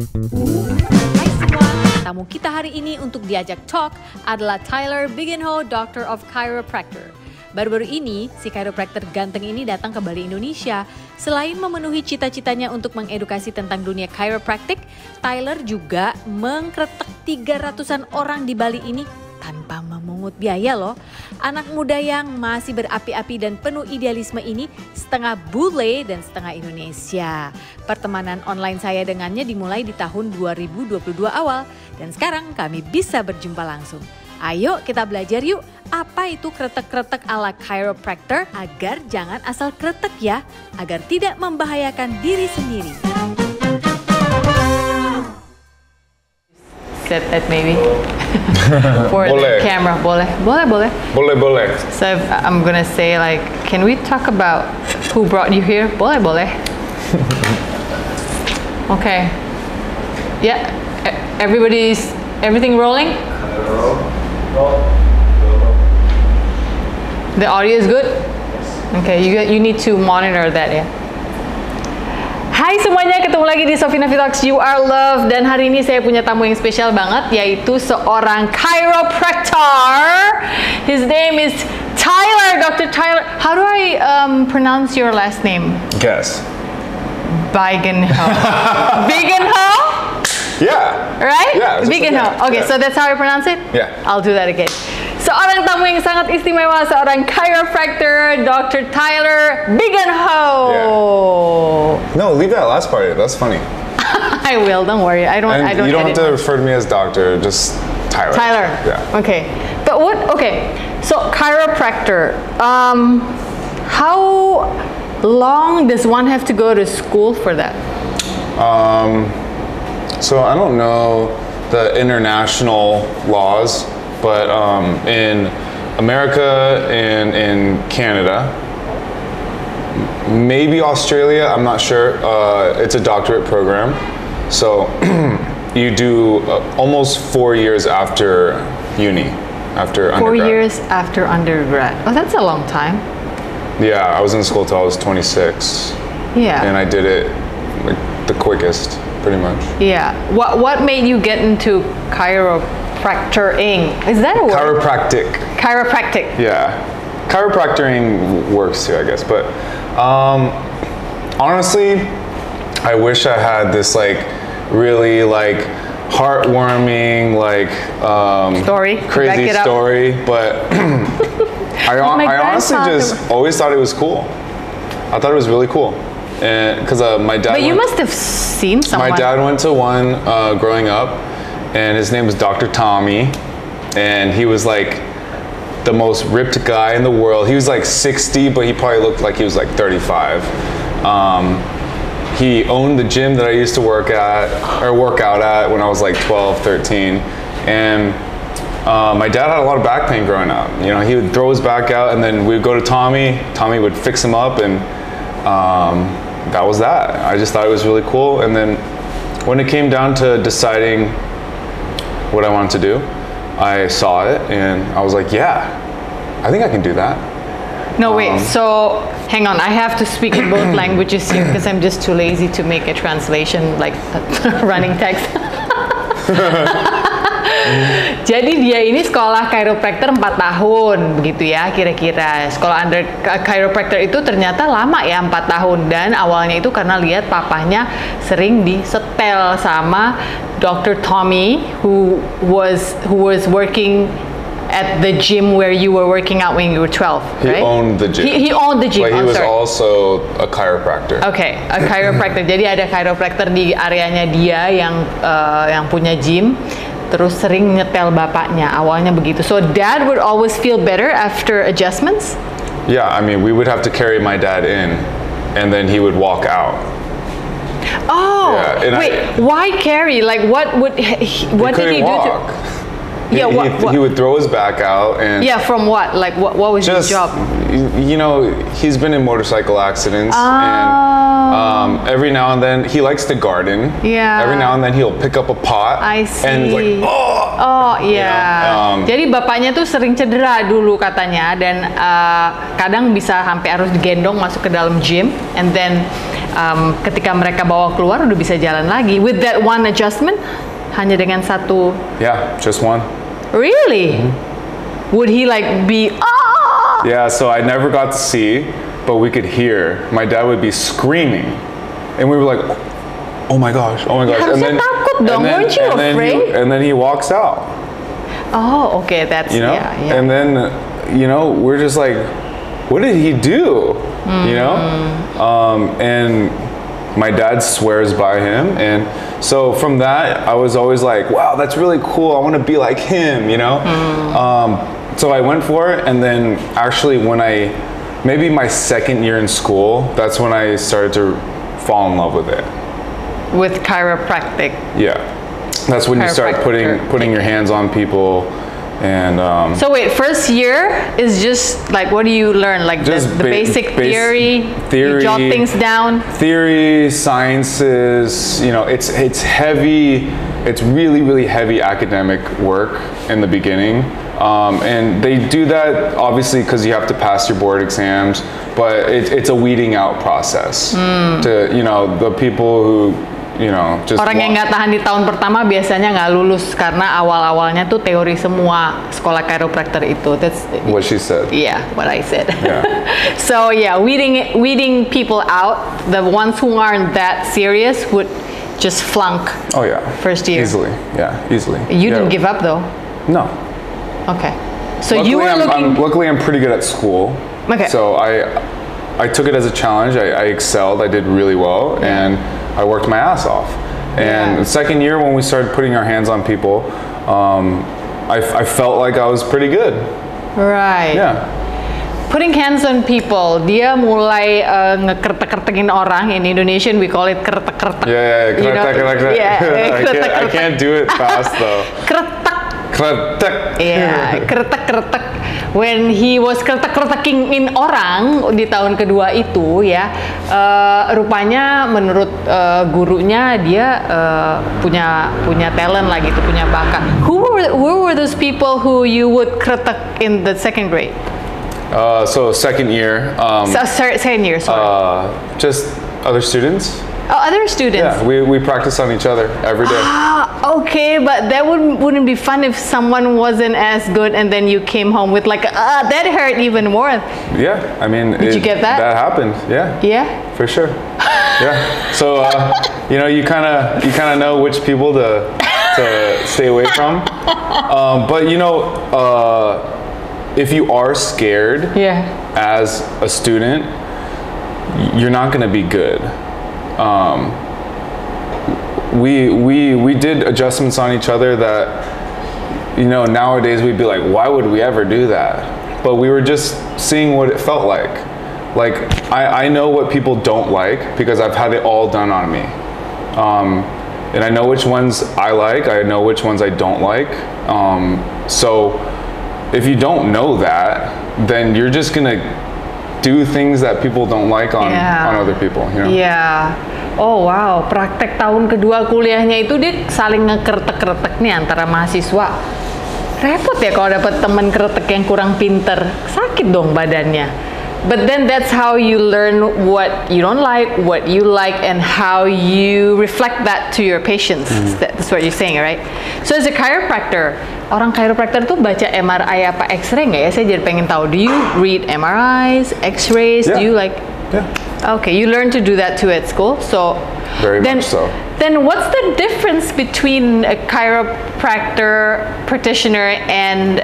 Hai semua, tamu kita hari ini untuk diajak talk adalah Bigenho, Doctor of Chiropractor. Baru-baru ini, si chiropractor ganteng ini datang ke Bali, Indonesia. Selain memenuhi cita-citanya untuk mengedukasi tentang dunia chiropractic, Tyler juga mengkretek 300-an orang di Bali ini tanpa memungut biaya loh. Anak muda yang masih berapi-api dan penuh idealisme ini setengah bule dan setengah Indonesia. Pertemanan online saya dengannya dimulai di tahun 2022 awal dan sekarang kami bisa berjumpa langsung. Ayo kita belajar yuk, apa itu kretek-kretek ala chiropractor agar jangan asal kretek ya, agar tidak membahayakan diri sendiri. Set that maybe for the camera. Boleh. So I'm gonna say like, can we talk about who brought you here? Boleh. Okay. Yeah. Everything rolling? The audio is good? Okay, you need to monitor that ya. Hai semuanya, ketemu lagi di Sophie Navitalks, You Are Loved. Dan hari ini saya punya tamu yang spesial banget, yaitu seorang chiropractor. His name is Tyler, Dr. Tyler. How do I pronounce your last name? Guess. Bigenho. Bigenho? Yeah. Right? Yeah. Bigenho. Okay, so that's how I pronounce it? Yeah. I'll do that again. Seorang tamu yang sangat istimewa, seorang chiropractor, Dr. Tyler Bigenho. Yeah. No, leave that last part. That's funny. I will. Don't worry. I don't. You don't have to refer to me as doctor. Just Tyler. Tyler. Yeah. Okay. But what? Okay. So chiropractor. How long does one have to go to school for that? So I don't know the international laws, but in America and in Canada, maybe Australia, I'm not sure, it's a doctorate program. So you do almost 4 years after uni, after undergrad. 4 years after undergrad. Oh, that's a long time. Yeah, I was in school till I was 26. Yeah. And I did it like the quickest, pretty much. Yeah. What made you get into chiropractoring? Is that a word? Chiropractic. Chiropractic. Yeah. Chiropractoring works too, I guess. But honestly, I wish I had this like really like heartwarming like story, crazy story, but I honestly just always thought it was cool. I thought it was really cool. And because my dad. But you must have seen someone. My dad went to one growing up, and his name was Dr. Tommy, and he was like the most ripped guy in the world. He was like 60, but he probably looked like he was like 35. He owned the gym that I used to work out at when I was like 12, 13, and my dad had a lot of back pain growing up. You know, he would throw his back out, and then we'd go to Tommy. Tommy would fix him up, and that was that. I just thought it was really cool. And then when it came down to deciding what I wanted to do, I saw it and I was like, yeah, I think I can do that. No, wait, so hang on, I have to speak in both languages here because I'm just too lazy to make a translation like running text. Jadi dia ini sekolah chiropractor 4 tahun begitu ya kira-kira. Sekolah under chiropractor itu ternyata lama ya 4 tahun, dan awalnya itu karena lihat papahnya sering disetel sama Dr. Tommy who was working at the gym where you were working out when you were 12, right? He owned the gym. He owned the gym. But he was also a chiropractor. Okay, a chiropractor. Jadi ada chiropractor di areanya dia yang punya gym. Terus sering nyetel bapaknya, awalnya begitu. So dad would always feel better after adjustments? Yeah, I mean, we would have to carry my dad in, and then he would walk out. Oh, yeah, wait, why carry? Like, what did he do to? Yeah, he would throw his back out and. Yeah, from what? Like, what was his job? You know, he's been in motorcycle accidents, and every now and then he likes to garden. Yeah. Every now and then he'll pick up a pot. I see. And like, oh, yeah. You know, jadi bapaknya tuh sering cedera dulu katanya, dan kadang bisa sampai harus digendong masuk ke dalam gym, and then ketika mereka bawa keluar udah bisa jalan lagi. With that one adjustment, hanya dengan satu. Yeah, just one. Really? Would he like be? Ah! Yeah, so I never got to see, but we could hear. My dad would be screaming, and we were like, "Oh my gosh, oh my gosh!" Harusnya takut dong, weren't you afraid? And then he walks out. Oh, okay, that's yeah. And then we're just like, what did he do? And my dad swears by him, and so from that I was always like, wow, that's really cool. I want to be like him. So I went for it, and then actually maybe my second year in school, that's when I started to fall in love with it. With chiropractic. Yeah, that's when you start putting your hands on people. And so wait, first year is just like, what do you learn? Like the basic theory, you jot things down? Theory, sciences, it's heavy, it's really, really heavy academic work in the beginning. And they do that obviously because you have to pass your board exams, but it's a weeding out process to, the people who just orang yang nggak tahan di tahun pertama biasanya nggak lulus karena awal-awalnya tuh teori semua sekolah chiropractor itu. That's what she said. Yeah, what I said. Yeah. So yeah, weeding people out. The ones who aren't that serious would just flunk. Oh yeah. First year. Easily. Yeah, easily. You didn't give up though. No. Okay. So luckily, you were luckily, I'm pretty good at school. Okay. So I took it as a challenge. I excelled. I did really well, and I worked my ass off. And the second year, when we started putting our hands on people, I felt like I was pretty good. Right. Yeah. Putting hands on people, dia mulai ngekertek-kertekin orang. In Indonesian, we call it kertek-kertek. Yeah, kertek-kertek. Yeah, I can't do it fast though. Kretek. Yeah, kretek. When he was kretek-kreteking in orang di tahun kedua itu ya, rupanya menurut gurunya dia punya talent lah gitu, punya bakat. Who were those people who you would kretek in the second grade? So second year. Second year, sorry. Just other students. Oh, other students. Yeah, we practice on each other every day. Okay, but that wouldn't be fun if someone wasn't as good and then you came home with like, that hurt even more. Yeah, I mean, did you get that? That happened. Yeah. Yeah. For sure. Yeah. So you kind of know which people to stay away from. But if you are scared as a student, you're not going to be good. We did adjustments on each other that nowadays we'd be like, why would we ever do that? But we were just seeing what it felt like. Like I know what people don't like because I've had it all done on me, and I know which ones I like. I know which ones I don't like. So if you don't know that, then you're just gonna do things that people don't like on other people. Yeah. Oh wow, praktek tahun kedua kuliahnya itu dia saling ngekertek-kertek nih antara mahasiswa. Repot ya kalau dapat teman kretek yang kurang pinter, sakit dong badannya. But then that's how you learn what you don't like, what you like, and how you reflect that to your patients. That's what you're saying, right? So as a chiropractor, orang chiropractor tuh baca MRI apa X-ray nggak ya? Saya jadi pengen tahu. Do you read MRIs, X-rays? Yeah. Do you like? Yeah. Okay, you learn to do that too at school. So very much so. Then what's the difference between a chiropractor practitioner and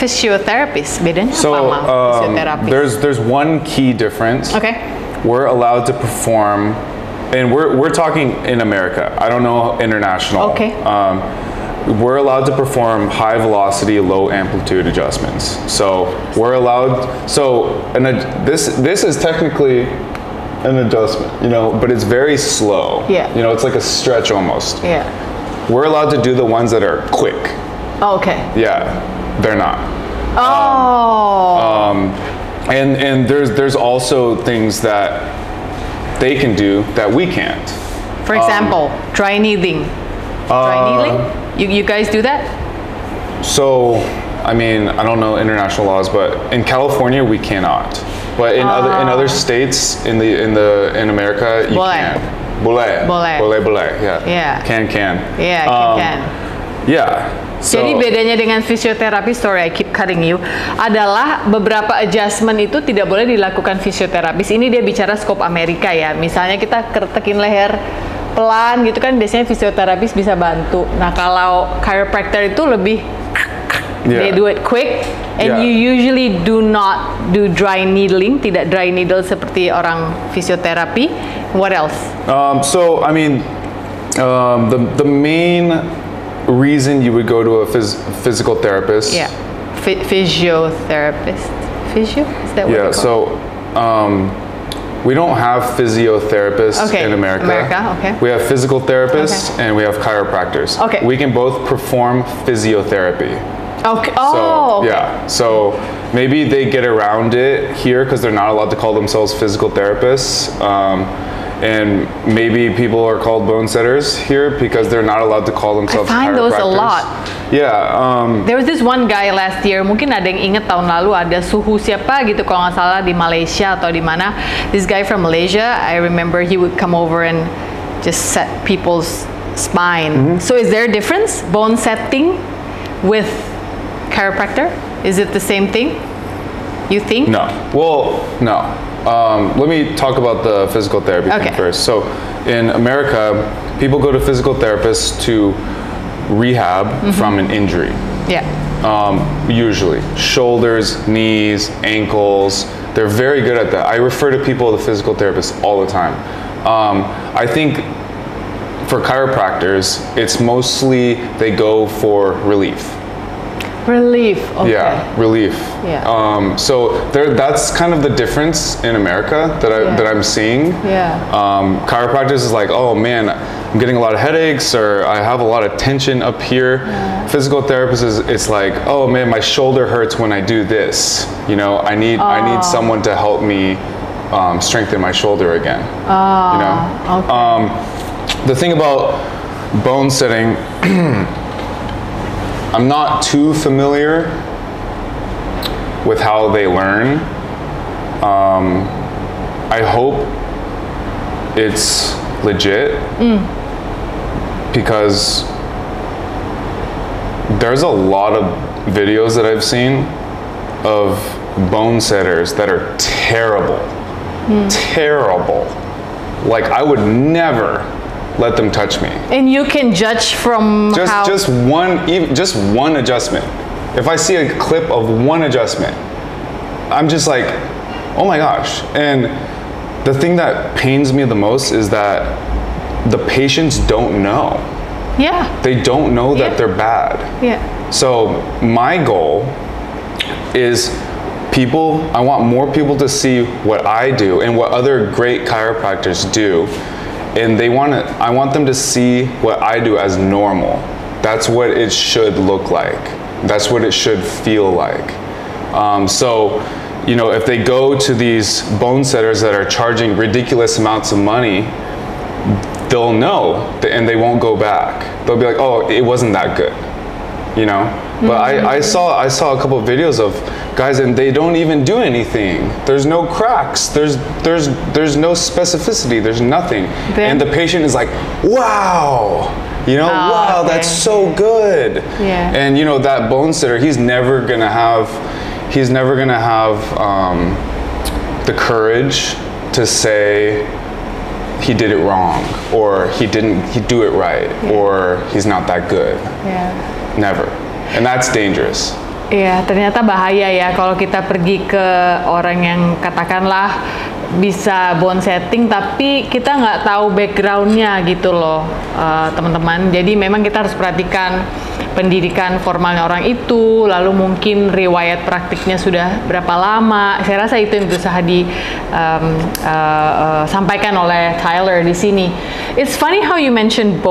physiotherapist? Bedanya apa sama physiotherapist? There's one key difference. Okay. We're allowed to perform, and we're talking in America. I don't know international. Okay. We're allowed to perform high velocity, low amplitude adjustments. So we're allowed. This is technically an adjustment, but it's very slow. Yeah. It's like a stretch almost. Yeah. We're allowed to do the ones that are quick. Oh, okay. Yeah, they're not. Oh. And there's also things that they can do that we can't. For example, dry needling. Dry needling? You guys do that? So, I mean, I don't know international laws, but in California we cannot. But in other states in America, you Boleh. can't. Boleh. Boleh. Yeah. Yeah. Can. Yeah, can. Yeah. So, Jadi bedanya dengan fisioterapi, sorry I keep cutting you, adalah beberapa adjustment itu tidak boleh dilakukan fisioterapis. Ini dia bicara scope Amerika ya. Misalnya kita kertekin leher pelan gitu kan, biasanya fisioterapis bisa bantu. Nah kalau chiropractor itu lebih they do it quick and you usually do not do dry needling, tidak dry needle seperti orang fisioterapi. What else? So I mean, the main reason you would go to a physical therapist. Yeah, physiotherapist. Physio? Is that what so we don't have physiotherapists in America. Okay. We have physical therapists and we have chiropractors. Okay. We can both perform physiotherapy. Okay. So maybe they get around it here because they're not allowed to call themselves physical therapists. And maybe people are called bone setters here because they're not allowed to call themselves I find chiropractors. those a lot. Yeah. There was this one guy last year, mungkin ada yang inget tahun lalu ada Suhu siapa gitu kalau nggak salah di Malaysia atau di mana. This guy from Malaysia, I remember he would come over and just set people's spine. So is there a difference, bone setting with chiropractor? Is it the same thing? You think? No. Well, no. Let me talk about the physical therapy thing first. So in America, people go to physical therapists to rehab from an injury. Yeah. Usually shoulders, knees, ankles. They're very good at that. I refer to people to physical therapists all the time. I think for chiropractors, it's mostly they go for relief. Relief. Okay. Yeah, relief. Yeah. So that's kind of the difference in America that I'm seeing. Yeah. Chiropractors is like, oh man, I'm getting a lot of headaches, or I have a lot of tension up here. Yeah. Physical therapist it's like, oh man, my shoulder hurts when I do this. You know, I need someone to help me strengthen my shoulder again. You know. Okay. The thing about bone setting. I'm not too familiar with how they learn. I hope it's legit because there's a lot of videos that I've seen of bone setters that are terrible. Terrible. Like I would never let them touch me. And you can judge from just one adjustment. If I see a clip of one adjustment, I'm just like, oh my gosh. And the thing that pains me the most is that the patients don't know. Yeah. They don't know that they're bad. Yeah. So my goal is I want more people to see what I do and what other great chiropractors do. And I want them to see what I do as normal. That's what it should look like. That's what it should feel like. So, you know, if they go to these bone setters that are charging ridiculous amounts of money, they'll know and they won't go back. They'll be like, oh, it wasn't that good, you know? But I saw a couple of videos of guys and they don't even do anything. There's no cracks. There's no specificity. There's nothing. And the patient is like, wow, you know, wow, that's so good. Yeah. And you know that bone setter, he's never gonna have the courage to say he did it wrong or he do it right or he's not that good. Yeah. Never. And that's dangerous. Iya, ternyata bahaya ya kalau kita pergi ke orang yang katakanlah bisa bone setting tapi kita nggak tahu backgroundnya gitu loh, teman-teman. Jadi memang kita harus perhatikan pendidikan formalnya orang itu, lalu mungkin riwayat praktiknya sudah berapa lama. Saya rasa itu yang berusaha disampaikan oleh Tyler di sini. It's funny how you mentioned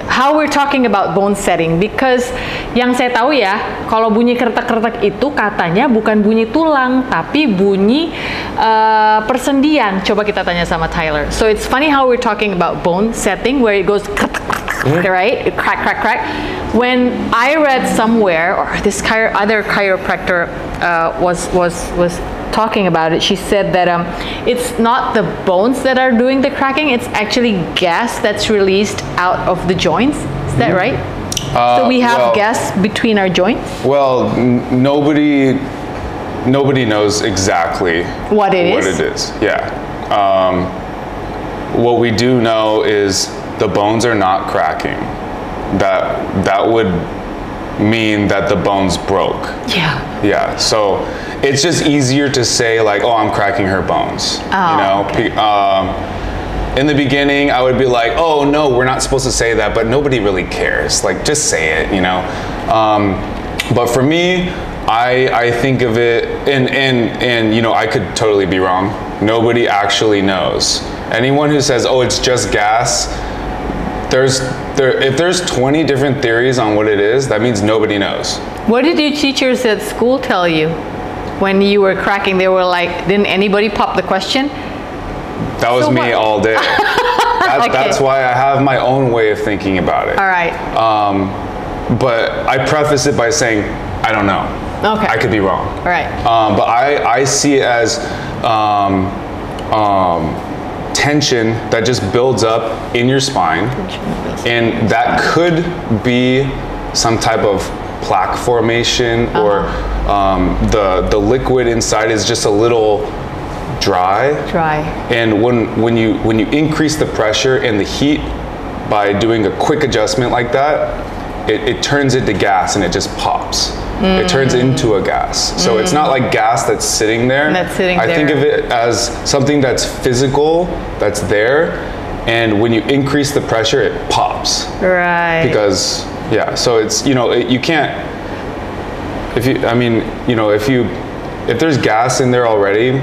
how we're talking about bone setting because yang saya tahu ya, kalau bunyi kertek-kertek itu katanya bukan bunyi tulang tapi bunyi persendian. Coba kita tanya sama Tyler. So it's funny how we're talking about bone setting where it goes right, crack, crack, crack. When I read somewhere, or this other chiropractor was talking about it, she said that it's not the bones that are doing the cracking, it's actually gas that's released out of the joints. Is that right? So we have gas between our joints? Well, nobody knows exactly what it is. Yeah. What we do know is the bones are not cracking. That would mean that the bones broke. Yeah. So it's just easier to say like, oh, I'm cracking her bones. Okay. In the beginning, I would be like, oh no, we're not supposed to say that, but nobody really cares. Like, just say it, But for me, I think of it, and I could totally be wrong. Nobody actually knows. Anyone who says, oh, it's just gas, if there's 20 different theories on what it is, that means nobody knows. What did your teachers at school tell you when you were cracking? They were like, didn't anybody pop the question? That was me all day. That's why I have my own way of thinking about it. All right. But I preface it by saying, I don't know. Okay. I could be wrong. All right. But I see it as tension that just builds up in your spine, and that could be some type of plaque formation, or the liquid inside is just a little dry. And when you increase the pressure and the heat by doing a quick adjustment like that, it turns into gas and it just pops. It turns into a gas. So it's not like gas that's sitting there. I think of it as something that's physical, that's there, and when you increase the pressure, it pops. Right. Because so it's you can't. If there's gas in there already,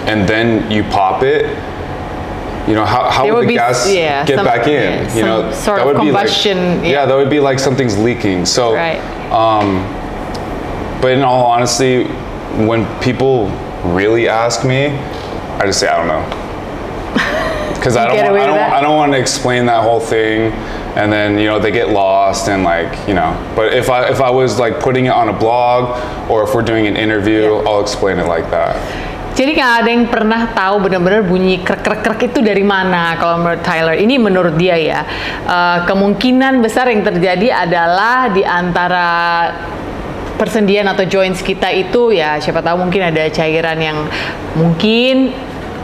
and then you pop it, how would the gas get back in? Sort of combustion. That would be like something's leaking. So, but in all honesty, when people really ask me, I just say I don't know, because I don't want to explain that whole thing, and then they get lost and But if I was like putting it on a blog, or if we're doing an interview, I'll explain it like that. Jadi nggak ada yang pernah tahu benar-benar bunyi krek-krek itu dari mana kalau menurut Tyler. Ini menurut dia ya. Kemungkinan besar yang terjadi adalah di antara persendian atau joints kita itu siapa tahu mungkin ada cairan yang mungkin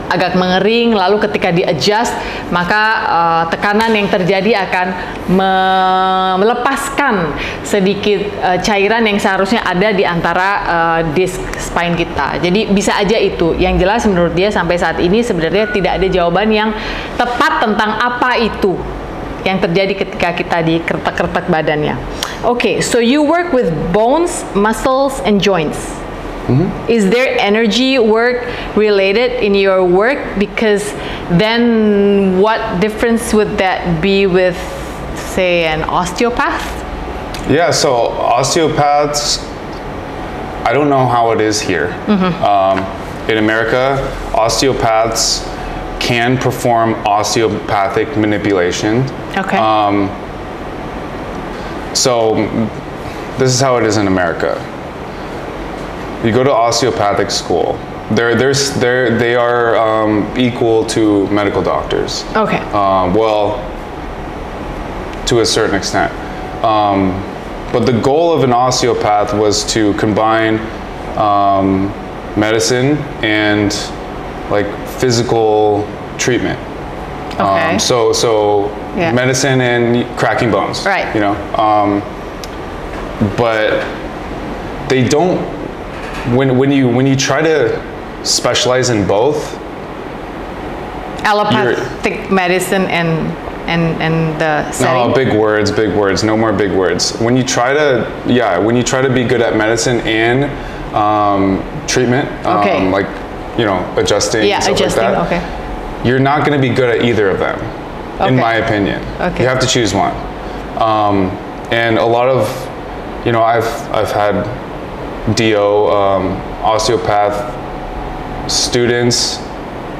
agak mengering, lalu ketika di-adjust maka tekanan yang terjadi akan melepaskan sedikit cairan yang seharusnya ada di antara disk spine kita. Jadi bisa aja itu. Yang jelas menurut dia sampai saat ini sebenarnya tidak ada jawaban yang tepat tentang apa itu yang terjadi ketika kita dikretek-kretek badannya. Okay, so you work with bones, muscles, and joints. Is there energy work related in your work? Because then what difference would that be with, say, an osteopath? Yeah, so osteopaths, I don't know how it is here. In America, osteopaths can perform osteopathic manipulation. Okay. So this is how it is in America. You go to osteopathic school. They are equal to medical doctors. Okay. Well, to a certain extent. But the goal of an osteopath was to combine medicine and like physical treatment. Okay. So medicine and cracking bones. Right. But they don't. When you try to specialize in both, allopathic medicine and the setting. No, big words. No more big words. When you try to be good at medicine and treatment, like adjusting, stuff like that, okay. You're not going to be good at either of them, in my opinion. Okay. You have to choose one. And a lot of, I've had DO, osteopath students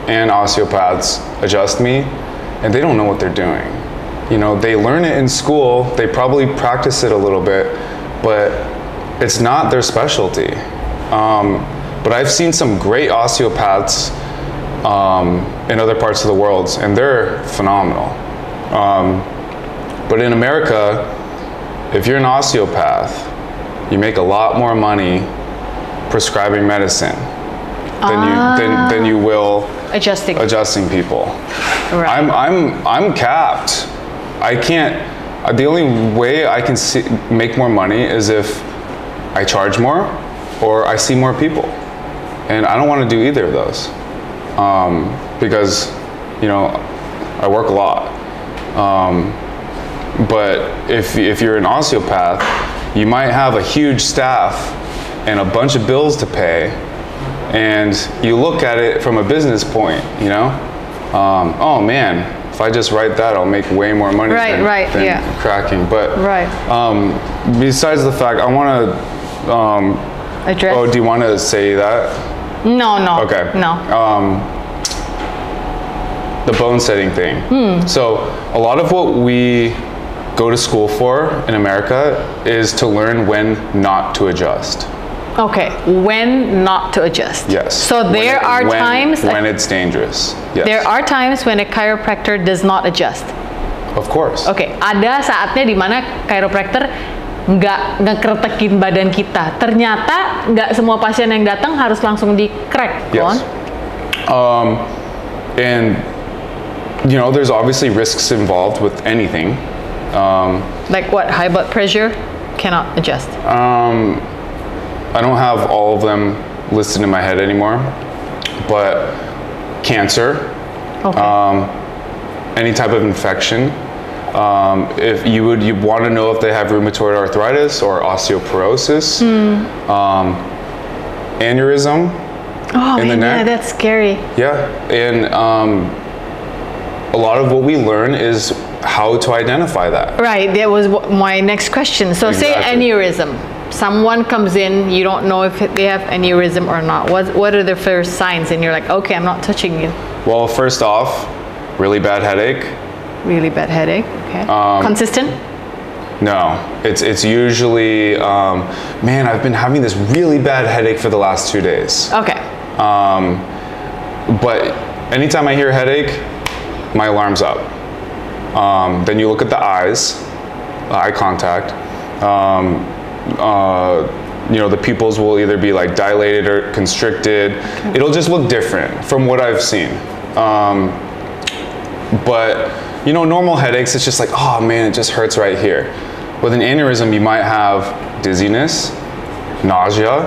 and osteopaths adjust me, and they don't know what they're doing. They learn it in school, they probably practice it a little bit, but it's not their specialty. But I've seen some great osteopaths in other parts of the world, and they're phenomenal. But in America, if you're an osteopath, you make a lot more money prescribing medicine than you will adjusting people. Right. I'm capped. I can't. The only way I can make more money is if I charge more or I see more people, and I don't want to do either of those because I work a lot. But if you're an osteopath, you might have a huge staff and a bunch of bills to pay, and you look at it from a business point, oh man, if I just write that, I'll make way more money than cracking. But besides the fact, I want to address. Oh, do you want to say that? No. Okay. No. The bone setting thing. So a lot of what we go to school for in America is to learn when not to adjust. Okay, when not to adjust. Yes. So there are times when it's dangerous. Yes. There are times when a chiropractor does not adjust. Of course. Oke, ada saatnya di mana chiropractor nggak ngekretekin badan kita. Ternyata nggak semua pasien yang datang harus langsung di crack. Yes. And there's obviously risks involved with anything. Like what? High blood pressure? Cannot adjust. I don't have all of them listed in my head anymore, but cancer, any type of infection. If you want to know if they have rheumatoid arthritis or osteoporosis, aneurysm in the neck. Yeah, that's scary. Yeah, and a lot of what we learn is how to identify that. Right, that was my next question. So say aneurysm. Someone comes in, you don't know if they have aneurysm or not. What are the first signs? And you're like, okay, I'm not touching you. Well, first off, really bad headache. Really bad headache, okay. Consistent? No, it's usually, man, I've been having this really bad headache for the last 2 days. Okay. But anytime I hear headache, my alarm's up. Then you look at the eyes, eye contact. The pupils will either be like dilated or constricted. Okay. It'll just look different from what I've seen. But normal headaches, it's just like, oh man, it just hurts right here. With an aneurysm, you might have dizziness, nausea,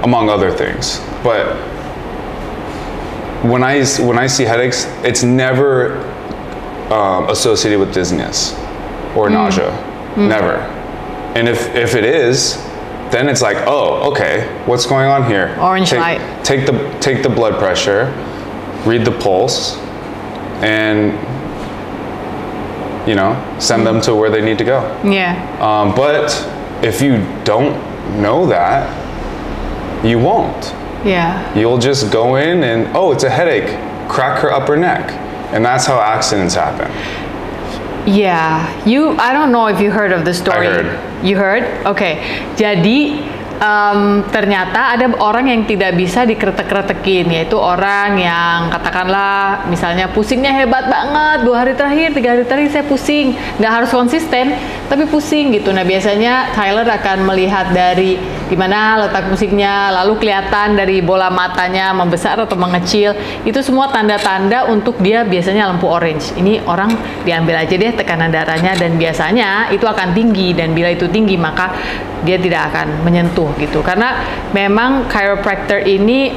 among other things. But when I see headaches, it's never associated with dizziness or nausea, never. And if it is, then it's like, oh, okay, what's going on here? Orange light. Take the blood pressure, read the pulse, and send them to where they need to go. Yeah. But if you don't know that, you won't. Yeah. You'll just go in and, oh, it's a headache, crack her upper neck. And that's how accidents happen. Yeah, I don't know if you heard of the story. I heard. You heard? Okay. Jadi ternyata ada orang yang tidak bisa dikretek-kretekin, yaitu orang yang katakanlah misalnya pusingnya hebat banget, 2 hari terakhir, 3 hari terakhir saya pusing, nggak harus konsisten, tapi pusing gitu. Nah biasanya Tyler akan melihat dari di mana letak pusingnya, lalu kelihatan dari bola matanya membesar atau mengecil, itu semua tanda-tanda untuk dia biasanya lampu orange. Ini orang diambil aja deh tekanan darahnya, dan biasanya itu akan tinggi, dan bila itu tinggi maka dia tidak akan menyentuh gitu, karena memang chiropractor ini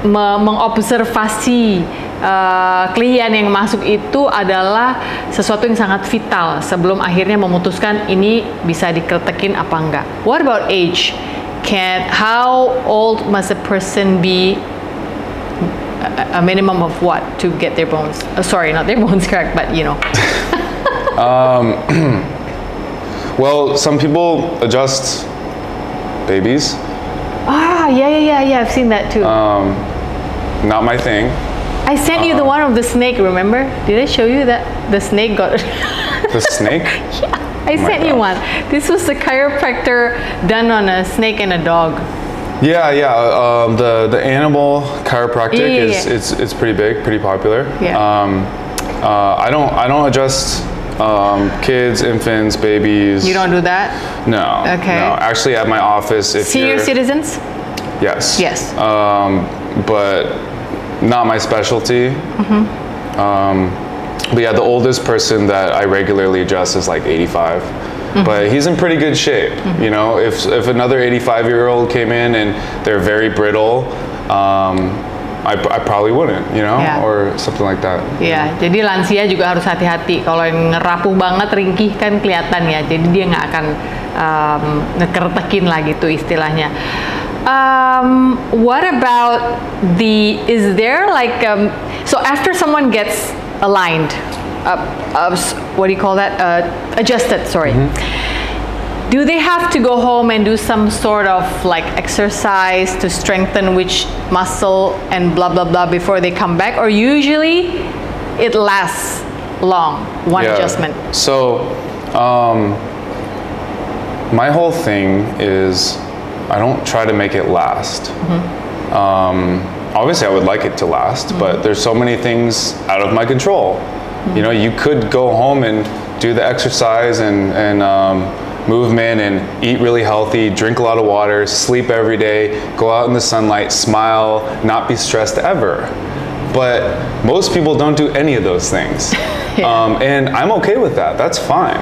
mengobservasi klien yang masuk itu adalah sesuatu yang sangat vital sebelum akhirnya memutuskan ini bisa dikretekin apa enggak. What about age? How old must a person be? A minimum of what to get their bones? Sorry, not their bones cracked, but Well, some people adjust babies. Yeah, I've seen that too. Not my thing. I sent you the one of the snake, remember? Did I show you that the snake got... The snake? Yeah. I sent you one. This was a chiropractor done on a snake and a dog. Yeah. The animal chiropractic it's pretty big, pretty popular. Yeah. I don't adjust kids, infants, babies. You don't do that? No. Okay. No. Actually, at my office, if senior citizens? Yes. Yes. But not my specialty. But yeah, the oldest person that I regularly adjust is like 85. But he's in pretty good shape. You know, if another 85-year-old came in and they're very brittle, I probably wouldn't, you know, or something like that. Iya, jadi lansia juga harus hati-hati. Kalau yang rapuh banget, ringkih kan kelihatan ya. Jadi dia nggak akan ngekertekin lah gitu istilahnya. What about is there like, so after someone gets aligned, what do you call that? Adjusted, sorry. Do they have to go home and do some sort of like exercise to strengthen which muscle and blah, blah, blah before they come back? Or usually it lasts long, one adjustment? So, my whole thing is I don't try to make it last. Obviously I would like it to last, but there's so many things out of my control. You know, you could go home and do the exercise and movement and eat really healthy, drink a lot of water, sleep every day, go out in the sunlight, smile, not be stressed ever. But most people don't do any of those things. And I'm okay with that. That's fine.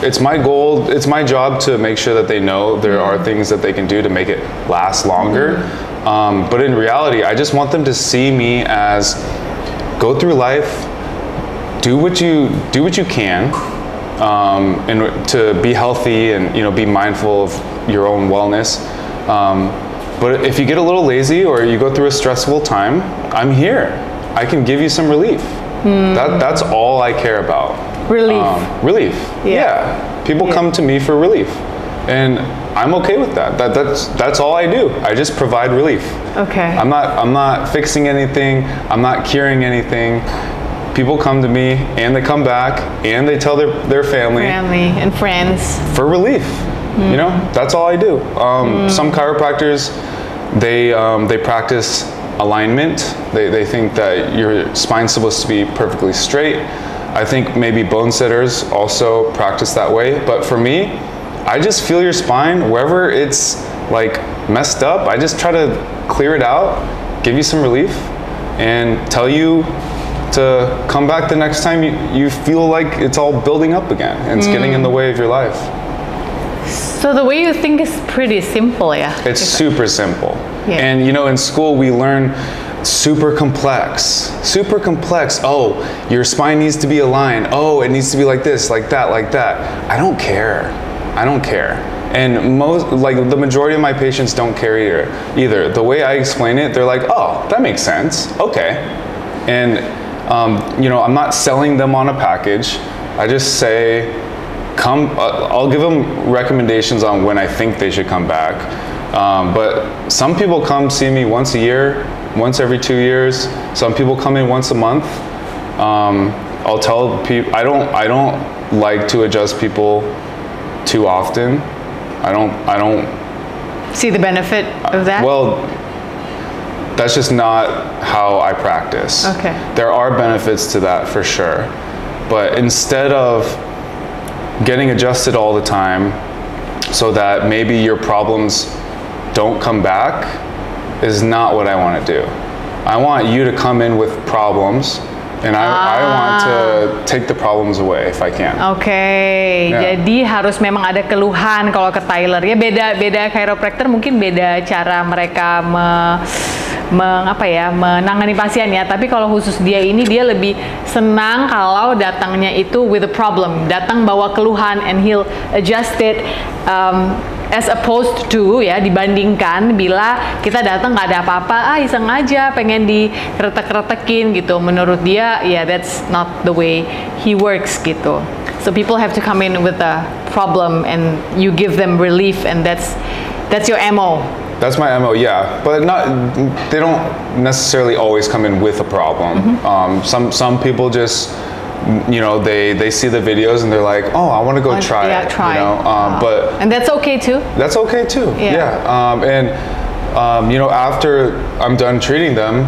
It's my goal, it's my job to make sure that they know there are things that they can do to make it last longer. But in reality, I just want them to see me as go through life, do what you can, and to be healthy and, you know, be mindful of your own wellness. But if you get a little lazy or you go through a stressful time, I'm here. I can give you some relief. That's all I care about. Relief. Relief. Yeah. People come to me for relief, and I'm okay with that. That's all I do. I just provide relief. Okay. I'm not fixing anything. I'm not curing anything. People come to me and they come back and they tell their family and friends for relief. You know, that's all I do. Some chiropractors, they practice alignment. They think that your spine's supposed to be perfectly straight. I think maybe bone setters also practice that way. But for me, I just feel your spine wherever it's like messed up. I just try to clear it out, give you some relief, and tell you to come back the next time you feel like it's all building up again and it's getting in the way of your life. So the way you think is pretty simple, yeah? It's super simple. Yeah. And you know, in school we learn super complex. Oh, your spine needs to be aligned. Oh, it needs to be like this, like that, like that. I don't care. And the majority of my patients don't care either. The way I explain it, they're like, oh, that makes sense. Okay. And you know, I'm not selling them on a package. I just say, come, I'll give them recommendations on when I think they should come back. But some people come see me once a year, once every 2 years. Some people come in once a month. I'll tell people, I don't like to adjust people too often. I don't see the benefit of that? Well, that's just not how I practice. Okay. There are benefits to that for sure. But instead of getting adjusted all the time so that maybe your problems don't come back is not what I want to do. I want you to come in with problems, and I want to take the problems away if I can. Oke, jadi harus memang ada keluhan kalau ke Tyler. Ya beda chiropractor mungkin beda cara mereka menangani pasien ya. Tapi kalau khusus dia ini, dia lebih senang kalau datangnya itu with a problem, datang bawa keluhan and he'll adjust it. As opposed to ya, dibandingkan bila kita datang nggak ada apa-apa, iseng aja pengen dikretek-kretekin gitu. Menurut dia, yeah, that's not the way he works gitu. So people have to come in with a problem and you give them relief, and that's your MO. That's my MO, yeah. But they don't necessarily always come in with a problem. Some people just you know, they see the videos and they're like, oh, I want to go try it. Try you know? But and that's okay too. That's okay too. And you know, after I'm done treating them,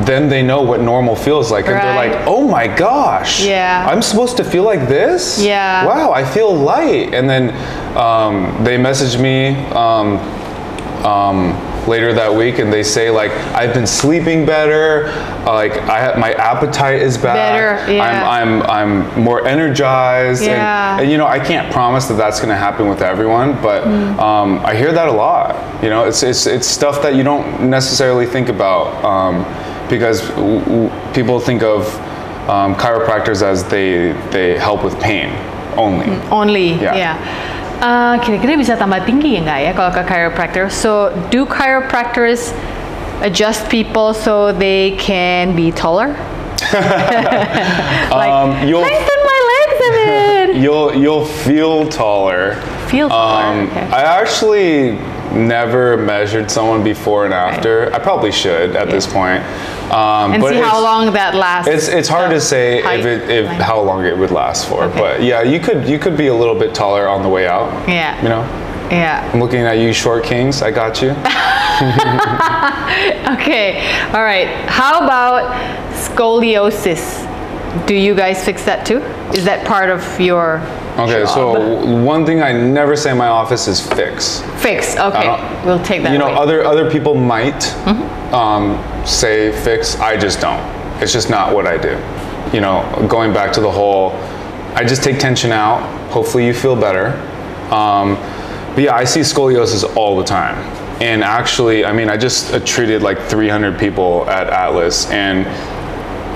then they know what normal feels like, and they're like, oh my gosh, I'm supposed to feel like this? Wow, I feel light. And then they message me later that week, and they say like, I've been sleeping better, like my appetite is back, I'm more energized, and you know, I can't promise that that's going to happen with everyone, but I hear that a lot. You know, it's stuff that you don't necessarily think about, because people think of chiropractors as they help with pain only. Kira-kira bisa tambah tinggi ya nggak ya kalau ke chiropractor? So do chiropractors adjust people so they can be taller? Like, lengthen my legs a bit. You'll feel taller. Okay. I actually never measured someone before and after. I probably should at this point. And but see how long that lasts. It's hard to say how long it would last for. But yeah, you could be a little bit taller on the way out. You know. I'm looking at you, short kings. I got you. Okay. All right. How about scoliosis? Do you guys fix that too? Is that part of your job? So one thing I never say in my office is fix. Fix, okay. We'll take that. You know, other people might say fix. I just don't. It's just not what I do. You know, going back to the whole, I just take tension out. Hopefully you feel better. But yeah, I see scoliosis all the time. And actually, I mean, I just treated like 300 people at Atlas, and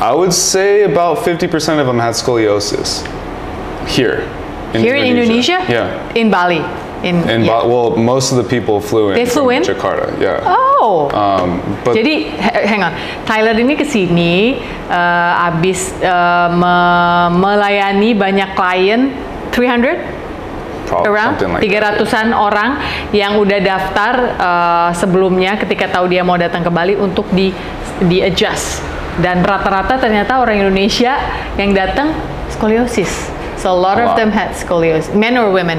I would say about 50% of them had scoliosis here in Indonesia. Yeah. In Bali. Well, most of the people flew in. They flew in? Jakarta. Yeah. Oh. But jadi, hang on. Tyler ini kesini abis melayani banyak klien, 300? Around like 300-an orang yang udah daftar sebelumnya ketika tahu dia mau datang ke Bali untuk di adjust. Dan rata-rata ternyata orang Indonesia yang datang scoliosis. So a lot of them had scoliosis. Men or women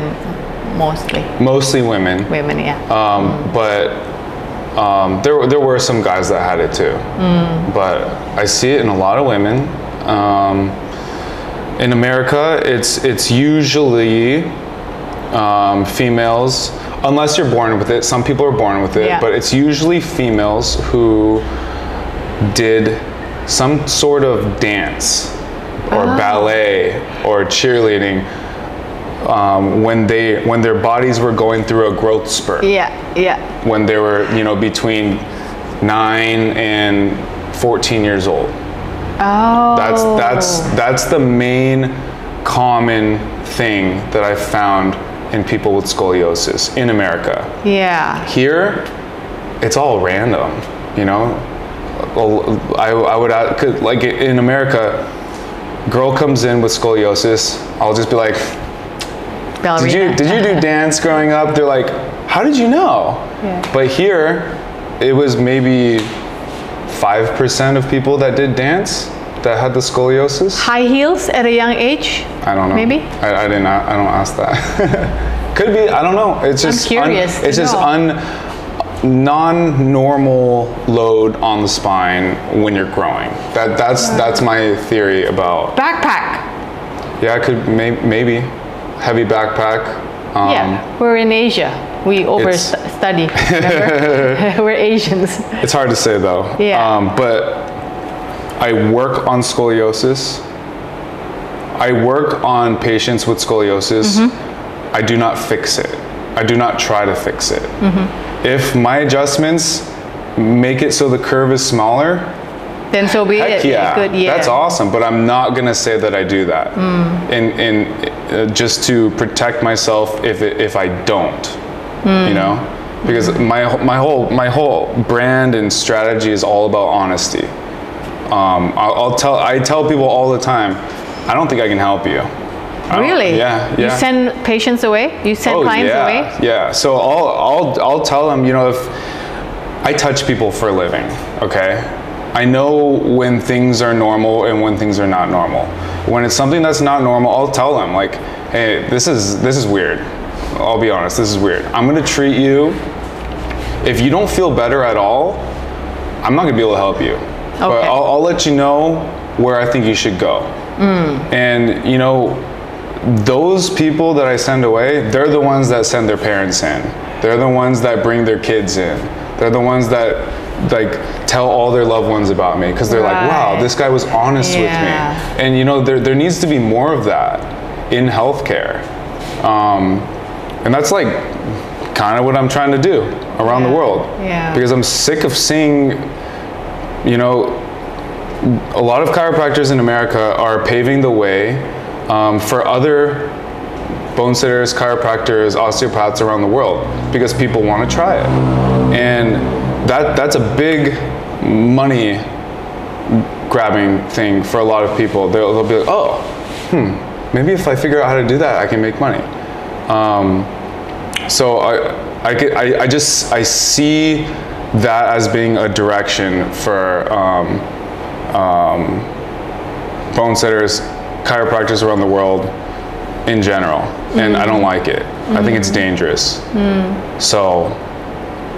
mostly? Mostly women. Women, yeah. But there were some guys that had it too. But I see it in a lot of women. In America, it's usually females, unless you're born with it. Some people are born with it, but it's usually females who did some sort of dance or ballet or cheerleading when their bodies were going through a growth spurt. When they were, you know, between 9 and 14 years old. That's the main common thing that I found in people with scoliosis in America. Here, it's all random, you know. I would, like in America, girl comes in with scoliosis, I'll just be like, did you do dance growing up? They're like, how did you know? But here, it was maybe 5% of people that did dance that had the scoliosis. High heels at a young age? I don't know. Maybe? I don't ask that. Could be, I don't know. It's just I'm curious. It's just non-normal load on the spine when you're growing. That's my theory about backpack. Yeah, I could maybe heavy backpack. We're in Asia. We overstudy. Remember? We're Asians. It's hard to say though. But I work on scoliosis. I work on patients with scoliosis. I do not fix it. I do not try to fix it. If my adjustments make it so the curve is smaller, then so be it. Good, that's awesome. But I'm not gonna say that I do that, and just to protect myself if I don't, you know, because my whole brand and strategy is all about honesty. I tell people all the time, I don't think I can help you. Really? Yeah. You send patients away? You send clients away? Yeah. So I'll tell them, you know, if I touch people for a living, okay, I know when things are normal and when things are not normal. When it's something that's not normal, I'll tell them like, hey, this is weird. I'll be honest, this is weird. I'm gonna treat you. If you don't feel better at all, I'm not gonna be able to help you. Okay. But I'll let you know where I think you should go. And you know, those people that I send away, they're the ones that send their parents in. They're the ones that bring their kids in. They're the ones that like tell all their loved ones about me because they're like, wow, this guy was honest with me. And you know, there needs to be more of that in healthcare. And that's like kind of what I'm trying to do around the world. Because I'm sick of seeing, you know, a lot of chiropractors in America are paving the way for other bone sitters, chiropractors, osteopaths around the world because people want to try it. And that's a big money grabbing thing for a lot of people. They'll be like, oh, maybe if I figure out how to do that, I can make money. So I see that as being a direction for bone sitters, chiropractors around the world in general, and I don't like it. I think it's dangerous. So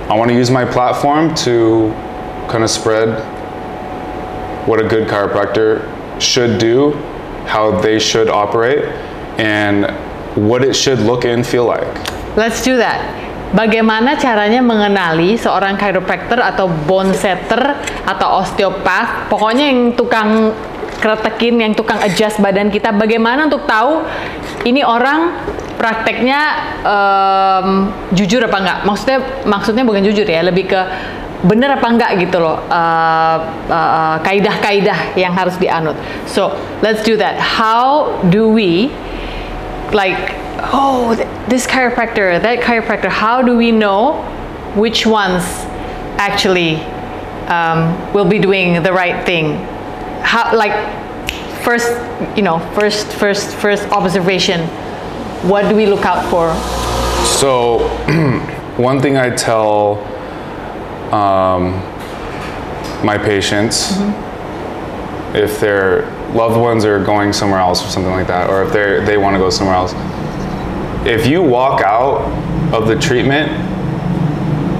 I want to use my platform to kind of spread what a good chiropractor should do, how they should operate, and what it should look and feel like. Let's do that. Bagaimana caranya mengenali seorang chiropractor atau bone setter atau osteopath, pokoknya yang tukang kretekin, yang tukang adjust badan kita, bagaimana untuk tahu ini orang prakteknya jujur apa enggak? Maksudnya bukan jujur ya, lebih ke bener apa enggak gitu loh, kaidah-kaidah yang harus dianut. So let's do that. How do we like, oh, this chiropractor, that chiropractor, how do we know which ones actually will be doing the right thing? How, like, first observation, what do we look out for? So one thing I tell my patients, if their loved ones are going somewhere else or something like that, or if they want to go somewhere else, if you walk out of the treatment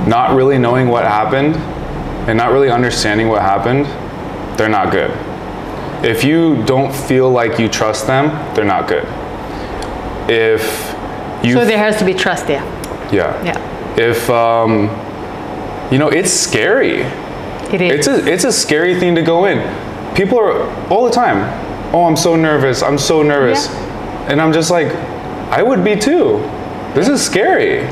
not really knowing what happened and not really understanding what happened, they're not good. If you don't feel like you trust them, they're not good. So there has to be trust there. Yeah. If you know, it's scary. It is. It's a scary thing to go in. People are all the time, oh, I'm so nervous, and I'm just like, I would be too. This is scary.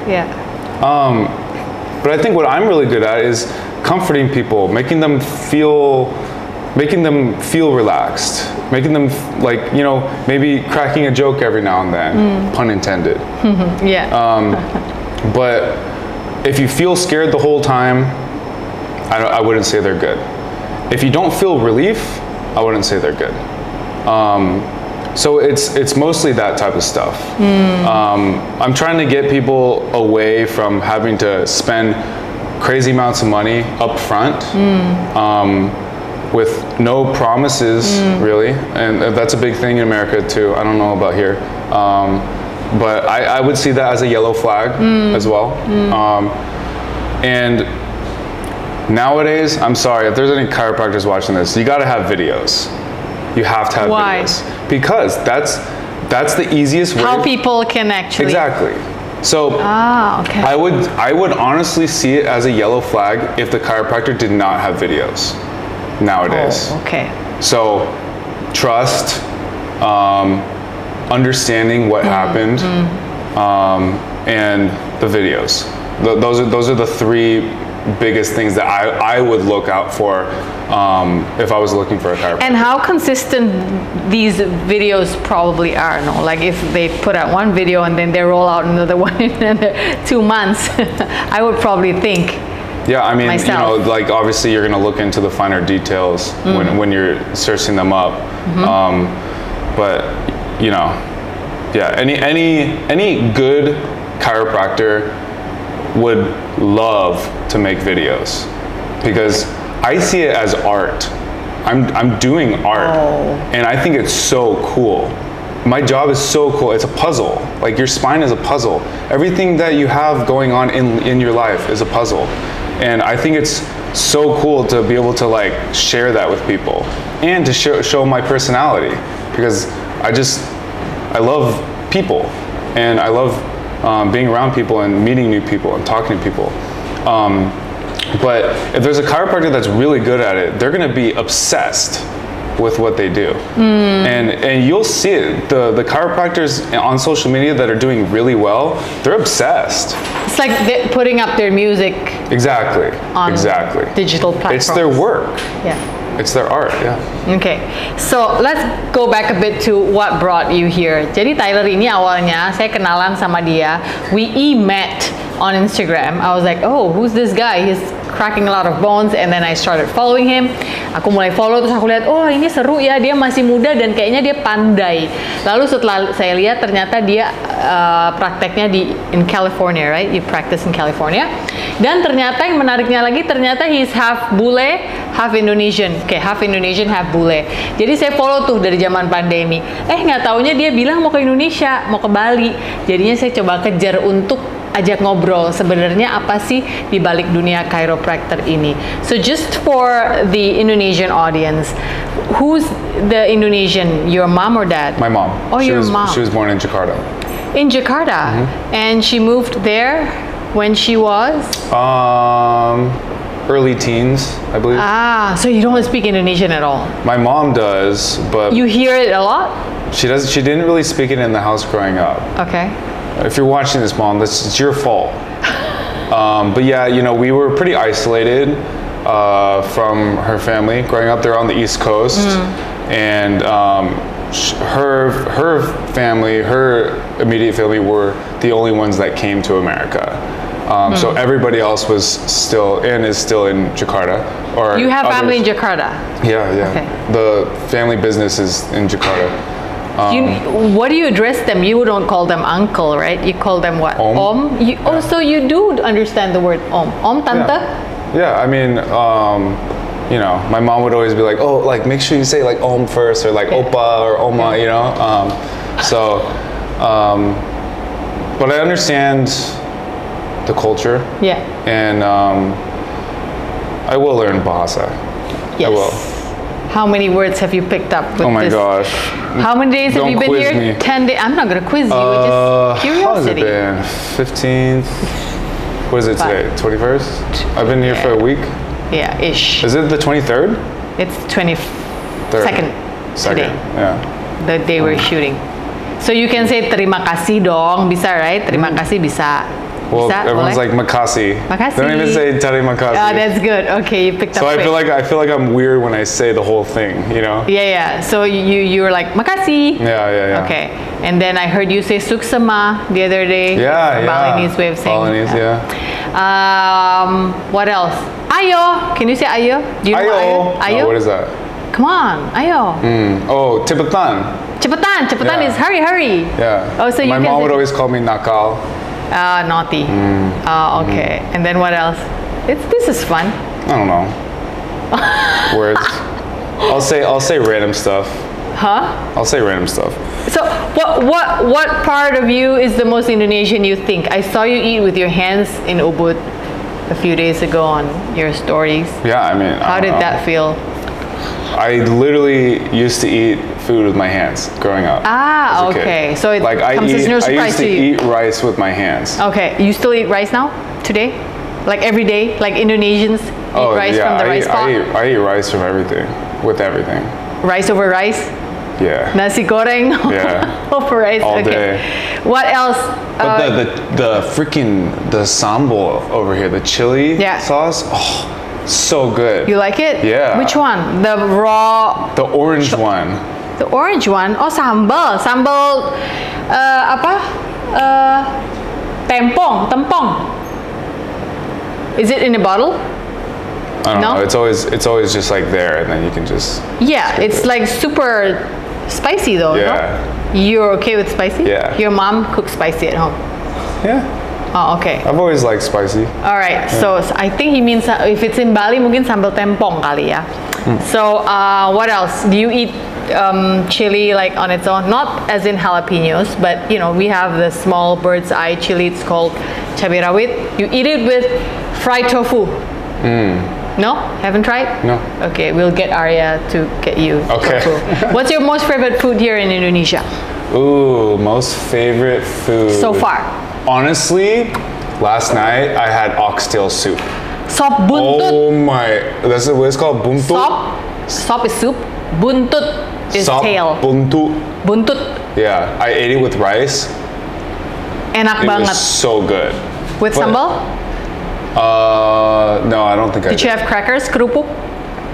But I think what I'm really good at is comforting people, making them feel relaxed, making them like, you know, maybe cracking a joke every now and then, pun intended. But if you feel scared the whole time, I wouldn't say they're good. If you don't feel relief, I wouldn't say they're good. So it's mostly that type of stuff. I'm trying to get people away from having to spend crazy amounts of money up front with no promises, really. And that's a big thing in America too. I don't know about here. But I would see that as a yellow flag as well. And nowadays, I'm sorry, if there's any chiropractors watching this, you gotta have videos. You have to have videos. Because that's the easiest way. How people can actually. Exactly. So I would honestly see it as a yellow flag if the chiropractor did not have videos nowadays. Oh, okay. So trust, understanding what happened, and the videos. Those are the three biggest things that I would look out for if I was looking for a chiropractor. And how consistent these videos probably are, no? Like if they put out one video and then they roll out another one in another 2 months, I would probably think. Yeah, I mean, myself. you know, like obviously you're gonna look into the finer details when you're searching them up. But you know, yeah, any good chiropractor would love to make videos because I see it as art. I'm doing art, and I think it's so cool. My job is so cool. It's a puzzle. Like your spine is a puzzle. Everything that you have going on in your life is a puzzle. And I think it's so cool to be able to like share that with people and to show my personality, because I love people, and I love being around people and meeting new people and talking to people. But if there's a chiropractor that's really good at it, they're gonna be obsessed with what they do. And you'll see it. The chiropractors on social media that are doing really well, they're obsessed. It's like they're putting up their music. Exactly. On digital platforms. It's their work. Yeah. It's their art, yeah. Okay, so let's go back a bit to what brought you here. Jadi Tyler ini awalnya saya kenalan sama dia. We met on Instagram. I was like, oh, who's this guy? He's cracking a lot of bones, and then I started following him. Aku mulai follow, terus aku lihat, oh ini seru ya, dia masih muda dan kayaknya dia pandai. Lalu setelah saya lihat, ternyata dia prakteknya in California, right? You practice in California. Dan ternyata yang menariknya lagi, ternyata he's half bule, half Indonesian. Oke, half Indonesian, half bule. Jadi saya follow tuh dari zaman pandemi. Nggak taunya dia bilang mau ke Indonesia, mau ke Bali. Jadinya saya coba kejar untuk ajak ngobrol sebenarnya apa sih di balik dunia chiropractor ini. So just for the Indonesian audience, who's the Indonesian? Your mom or dad? My mom. Oh, your mom. She was born in Jakarta. In Jakarta, and she moved there when she was early teens, I believe. So you don't speak Indonesian at all? My mom does, but you hear it a lot? She does. She didn't really speak it in the house growing up. Okay. If you're watching this, Mom, it's your fault. But yeah, you know, we were pretty isolated from her family growing up there on the East Coast, and her family, her immediate family, were the only ones that came to America. So everybody else was still is still in Jakarta. Or you have family in Jakarta? Yeah, yeah. Okay. The family business is in Jakarta. What do you address them? You don't call them uncle, right? You call them what? Om. So you do understand the word om. Om, tante? Yeah, I mean, you know, my mom would always be like, oh, like make sure you say like om first, or like oppa or oma, you know. But I understand the culture. Yeah. And I will learn Bahasa. Yes. I will. How many words have you picked up with this? Oh my gosh. How many days have you been here? Me. 10 days. I'm not going to quiz you. Just curiosity. How has it been? 15th? What is it today? 21st? I've been here for a week? Yeah, ish. Is it the 23rd? It's 22nd today. Yeah. The day we're shooting. So you can say terima kasih dong. Bisa, right? Terima kasih bisa. Well, everyone's like makasi. Makasi. They don't even say terima kasih. Oh, that's good. Okay, you picked up. So I feel like I'm weird when I say the whole thing, you know? Yeah. So you were like makasi. Yeah. Okay. And then I heard you say suksema the other day. Yeah. Balinese way of saying. Balinese, yeah. What else? Ayo. Can you say ayo? Do you know ayo? No, what is that? Come on, ayo. Oh, cepetan. Cepetan is hurry. Yeah. Oh, so my mom would always call me nakal. Naughty. Okay. And then what else? This is fun. I don't know. Words. I'll say random stuff. Huh? I'll say random stuff. So what part of you is the most Indonesian you think? I saw you eat with your hands in Ubud a few days ago on your stories. Yeah, I mean, how did that feel? I literally used to eat food with my hands growing up. Okay. So it comes as no surprise to you. I used to eat rice with my hands. Okay. You still eat rice now? Today? Like every day? Like Indonesians eat rice from the rice pot? I eat rice from everything. With everything. Rice over rice? Yeah. Nasi goreng? Yeah. Over rice? All day. What else? But the sambal over here, the chili sauce, so good. You like it? Yeah. Which one? The raw? The orange one. The orange one? Oh, sambal. Sambal, tempong. Is it in a bottle? I don't know. It's always just like there, and then you can just. Yeah, it's like super spicy though. Yeah. No? You're okay with spicy? Yeah. Your mom cooks spicy at home? Yeah. Oh, okay. I've always liked spicy. All right. So I think he means if it's in Bali, mungkin sambal tempong kali ya. So what else? Do you eat chili like on its own? Not as in jalapenos, but you know we have the small bird's eye chili. It's called cabai rawit. You eat it with fried tofu. No? Haven't tried? No. Okay, we'll get Arya to get you tofu. What's your most favorite food here in Indonesia? Ooh, most favorite food. So far. Honestly, last night I had oxtail soup. Sop buntut. Oh my, that's what it's called, buntut? Sop is soup. Buntut is Sop, tail. buntut. Buntut. Yeah, I ate it with rice. Enak It banget. was so good. With sambal? No, I don't think I did. Did you have crackers, kerupuk?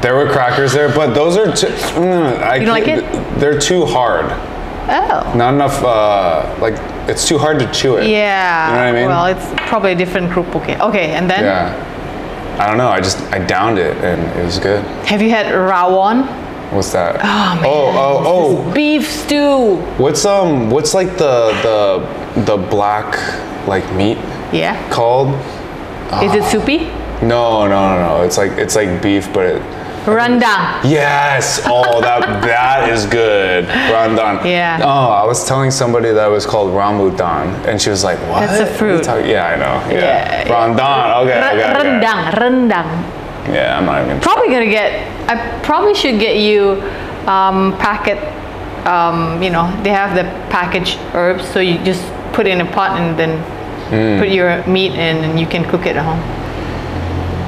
There were crackers there, but those are too, You don't like it? They're too hard. Oh. Not enough, like, it's too hard to chew it. Yeah. You know what I mean? Well, it's probably a different kerupuk. Okay, and then? Yeah. I don't know, I downed it and it was good. Have you had rawon? What's that? Oh, man. Oh. Beef stew. What's like the black, like, meat Yeah. called? Is it soupy? No. It's like beef, but it. Rendang. Yes. Oh, that is good. Randan. Yeah. Oh, I was telling somebody that it was called rambutan, and she was like, "What?" That's a fruit. Yeah, I know. Yeah. Yeah. Randan. Okay. Rendang. Yeah, I'm not even. I probably should get you packet. You know, they have the packaged herbs, so you just put it in a pot and then put your meat in, and you can cook it at home.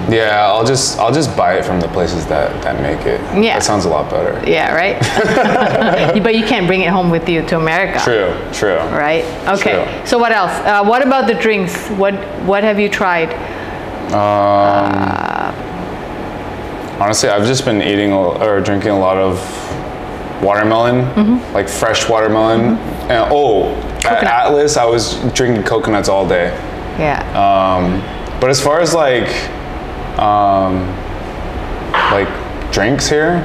Yeah, I'll just buy it from the places that make it. Yeah. That sounds a lot better. Yeah, right? But you can't bring it home with you to America. True. Right? Okay. True. So what else? What about the drinks? What have you tried? Honestly, I've just been eating or drinking a lot of watermelon, like fresh watermelon. And at Atlas, I was drinking coconuts all day. Yeah. But as far as like drinks here,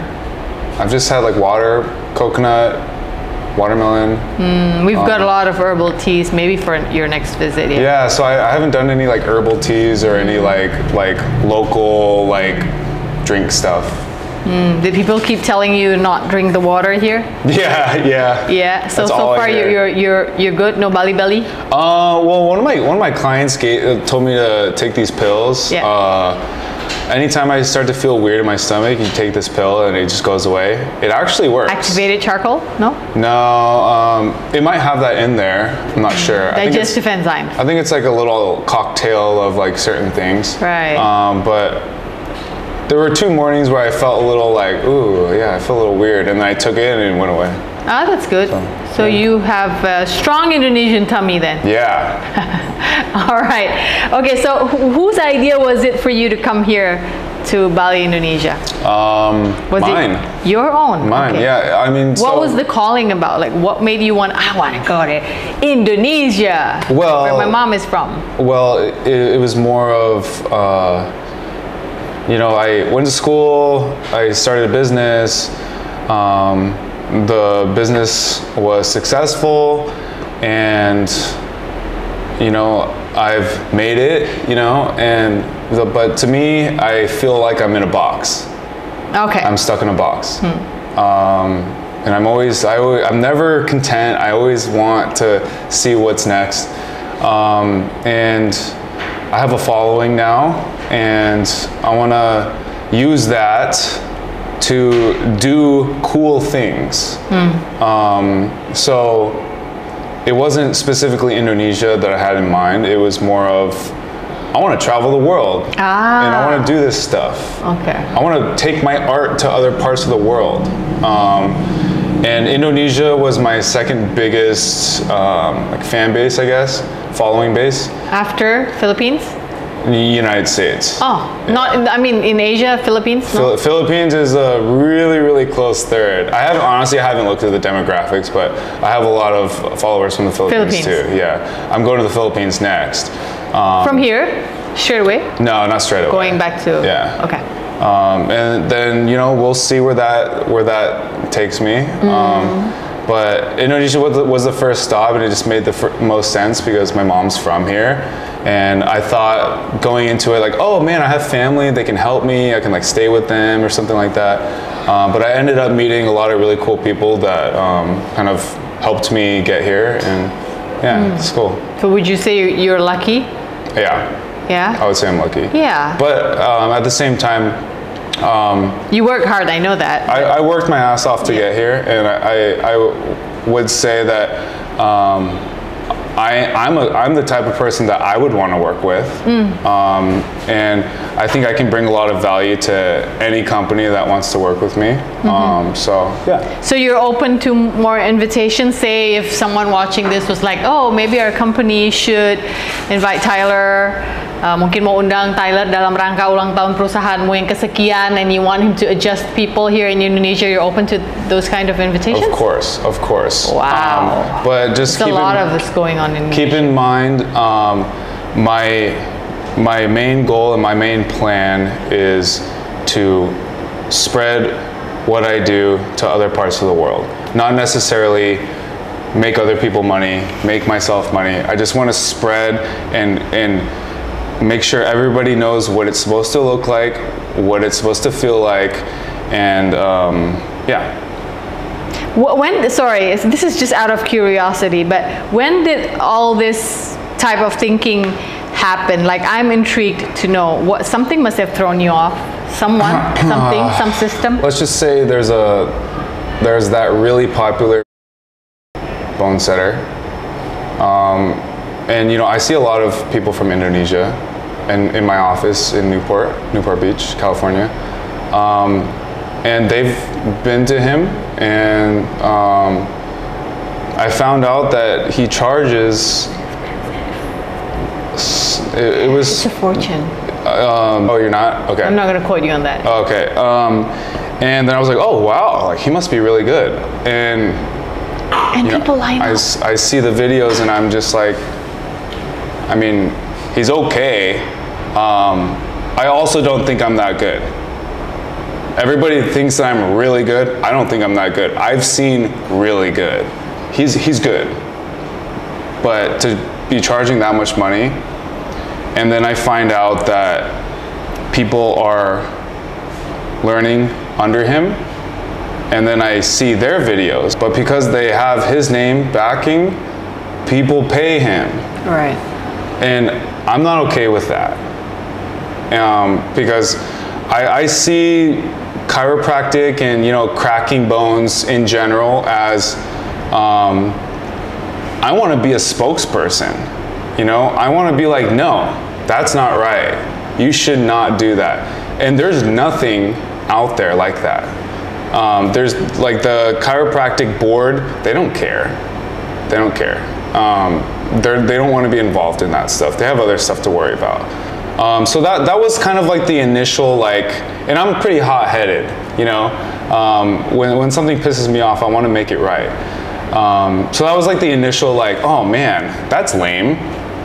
I've just had like water, coconut, watermelon. We've got a lot of herbal teas, maybe for your next visit. Yeah, so I haven't done any like herbal teas or any like local like drink stuff. Did people keep telling you not drink the water here? Yeah. Yeah. So That's all far I hear. you're good. No belly. Well, one of my clients told me to take these pills. Yeah. Anytime I start to feel weird in my stomach, you take this pill and it just goes away. It actually works. Activated charcoal? No. No. It might have that in there. I'm not sure. Digestive enzymes. I think it's like a little cocktail of like certain things. Right. But there were 2 mornings where I felt a little like, ooh, yeah, I feel a little weird, and then I took it and it went away. Ah, that's good. So you have a strong Indonesian tummy then. Yeah. All right. Okay, so whose idea was it for you to come here to Bali, Indonesia? Was mine. It your own? Mine, okay. yeah. I mean, what was the calling about? Like, what made you I want to go to Indonesia, well, where my mom is from? Well, it was more of, you know, I went to school, I started a business, the business was successful, and, you know, I've made it, you know, but to me, I feel like I'm in a box. Okay. I'm stuck in a box. And I'm never content. I always want to see what's next. And I have a following now, and I want to use that to do cool things. So it wasn't specifically Indonesia that I had in mind. It was more of, I want to travel the world, and I want to do this stuff. Okay. I want to take my art to other parts of the world. And Indonesia was my second biggest like fan base, I guess, following base. After Philippines? In the United States. Oh, not. I mean, in Asia, Philippines. No? Philippines is a really, really close third. I haven't looked at the demographics, but I have a lot of followers from the Philippines too. Yeah, I'm going to the Philippines next. From here, straight away? No, not straight away. Going back to. Yeah. Okay. And then, you know, we'll see where that takes me. But Indonesia was the first stop, and it just made the most sense because my mom's from here. And I thought going into it like, oh man, I have family, they can help me, I can like stay with them or something like that. But I ended up meeting a lot of really cool people that kind of helped me get here, and yeah, it's cool. So would you say you're lucky? Yeah. Yeah? I would say I'm lucky. Yeah. But at the same time, you work hard, I know that. I worked my ass off to get here, and I would say that I'm the type of person that I would want to work with, and I think I can bring a lot of value to any company that wants to work with me. So yeah. So you're open to more invitations? Say if someone watching this was like, oh, maybe our company should invite Tyler, mungkin mau undang Tyler dalam rangka ulang tahun perusahaanmu yang kesekian, and you want him to adjust people here in Indonesia, you're open to those kind of invitations? Of course. Wow. But just there's a lot of this going on in Indonesia. Keep in mind, my main goal and my main plan is to spread what I do to other parts of the world. Not necessarily make other people money, make myself money. I just want to spread and make sure everybody knows what it's supposed to look like, what it's supposed to feel like, and yeah. Sorry, this is just out of curiosity, but when did all this type of thinking happen? Like, I'm intrigued to know what something must have thrown you off. Someone, something, some system. Let's just say there's that really popular bone setter, and you know, I see a lot of people from Indonesia, and in my office in Newport Beach, California, and they've been to him, and I found out that he charges. It's a fortune. Oh, you're not? Okay. I'm not going to quote you on that. Okay. And then I was like, oh wow, like he must be really good. And people line up. I see the videos, and I'm just like, I mean, he's okay. I also don't think I'm that good. Everybody thinks that I'm really good. I don't think I'm that good. I've seen really good. He's good. But to be charging that much money, and then I find out that people are learning under him, and then I see their videos, but because they have his name backing, people pay him. Right. And I'm not okay with that, because I see chiropractic and, you know, cracking bones in general as I want to be a spokesperson. You know, I want to be like, no, that's not right. You should not do that. And there's nothing out there like that. There's like the chiropractic board, they don't care. They don't care. They don't want to be involved in that stuff. They have other stuff to worry about. So that was kind of like the initial, like, and I'm pretty hot-headed, you know. When something pisses me off, I want to make it right. So that was like the initial, like, oh man, that's lame.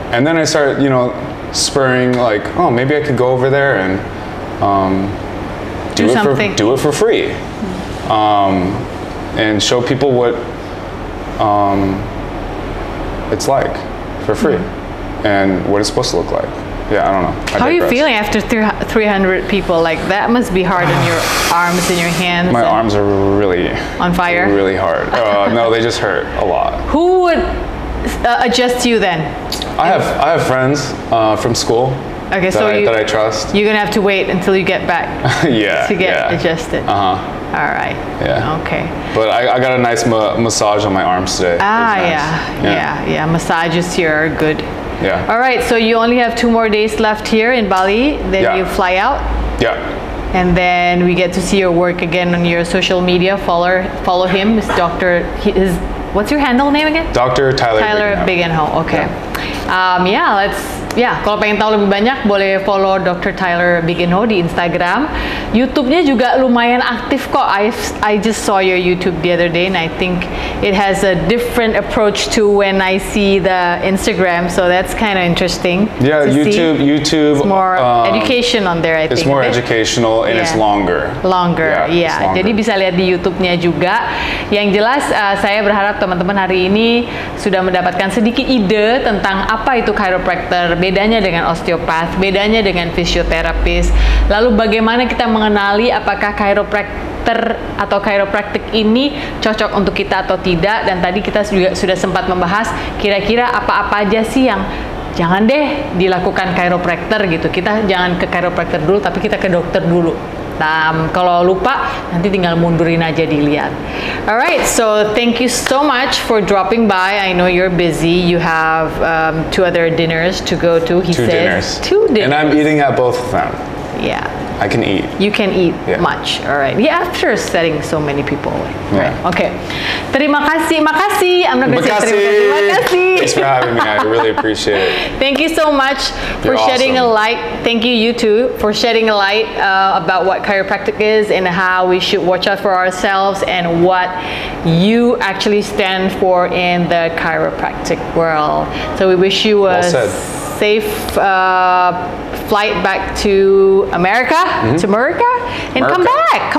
And then I started, you know, spurring like, oh, maybe I could go over there and do it for free, and show people what it's like for free, and what it's supposed to look like. Yeah, I don't know. How are you feeling after 300 people? Like, that must be hard on your arms and your hands. My arms are really on fire. Really hard. No, they just hurt a lot. Who would adjust you then? I have friends from school. Okay, that I trust. You're gonna have to wait until you get back. Yeah. To get adjusted. Uh huh. All right. Yeah. Okay. But I got a nice massage on my arms today. Ah, nice. yeah. Massages here are good. Yeah. All right. So you only have 2 more days left here in Bali. Then you fly out. Yeah. And then we get to see your work again on your social media. Follow him. It's what's your handle name again? Dr. Tyler Bigenho. Okay. Yeah. Let's Ya, kalau pengen tahu lebih banyak boleh follow Dr. Tyler Bigenho di Instagram. YouTube-nya juga lumayan aktif kok. I just saw your YouTube the other day and I think it has a different approach to when I see the Instagram, so that's kind of interesting. Yeah, YouTube. It's more education on there, I think. It's more educational and it's longer. Longer, yeah. Jadi bisa lihat di YouTube-nya juga. Yang jelas saya berharap teman-teman hari ini sudah mendapatkan sedikit ide tentang apa itu chiropractor, bedanya dengan osteopath, bedanya dengan fisioterapis. Lalu bagaimana kita mengenali apakah chiropractor atau chiropractic ini cocok untuk kita atau tidak. Dan tadi kita juga sudah sempat membahas kira-kira apa-apa aja sih yang jangan deh dilakukan chiropractor gitu. Kita jangan ke chiropractor dulu, tapi kita ke dokter dulu. Nah, kalau lupa nanti tinggal mundurin aja dilihat. Alright, so thank you so much for dropping by. I know you're busy. You have 2 other dinners to go to. He says 2 dinners. And I'm eating at both of them. Yeah. I can eat. You can eat much. Alright. Yeah, after setting so many people away. Yeah. Right. Okay. Terima kasih. Makasih. I'm not going to say terima kasih. Thanks for having me. I really appreciate it. Thank you so much for shedding a light. Thank you, you too, for shedding a light about what chiropractic is and how we should watch out for ourselves and what you actually stand for in the chiropractic world. So we wish you a safe flight back to America, and come back.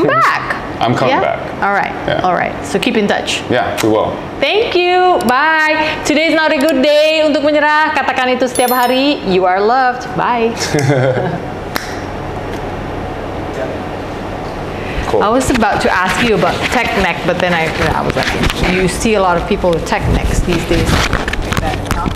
I'm coming back. All right. Yeah. All right. So keep in touch. Yeah, we will. Thank you. Bye. Today is not a good day untuk menyerah. Katakan itu setiap hari. You are loved. Bye. Cool. I was about to ask you about tech neck, but then I was like, you see a lot of people with tech necks these days. Like that, huh?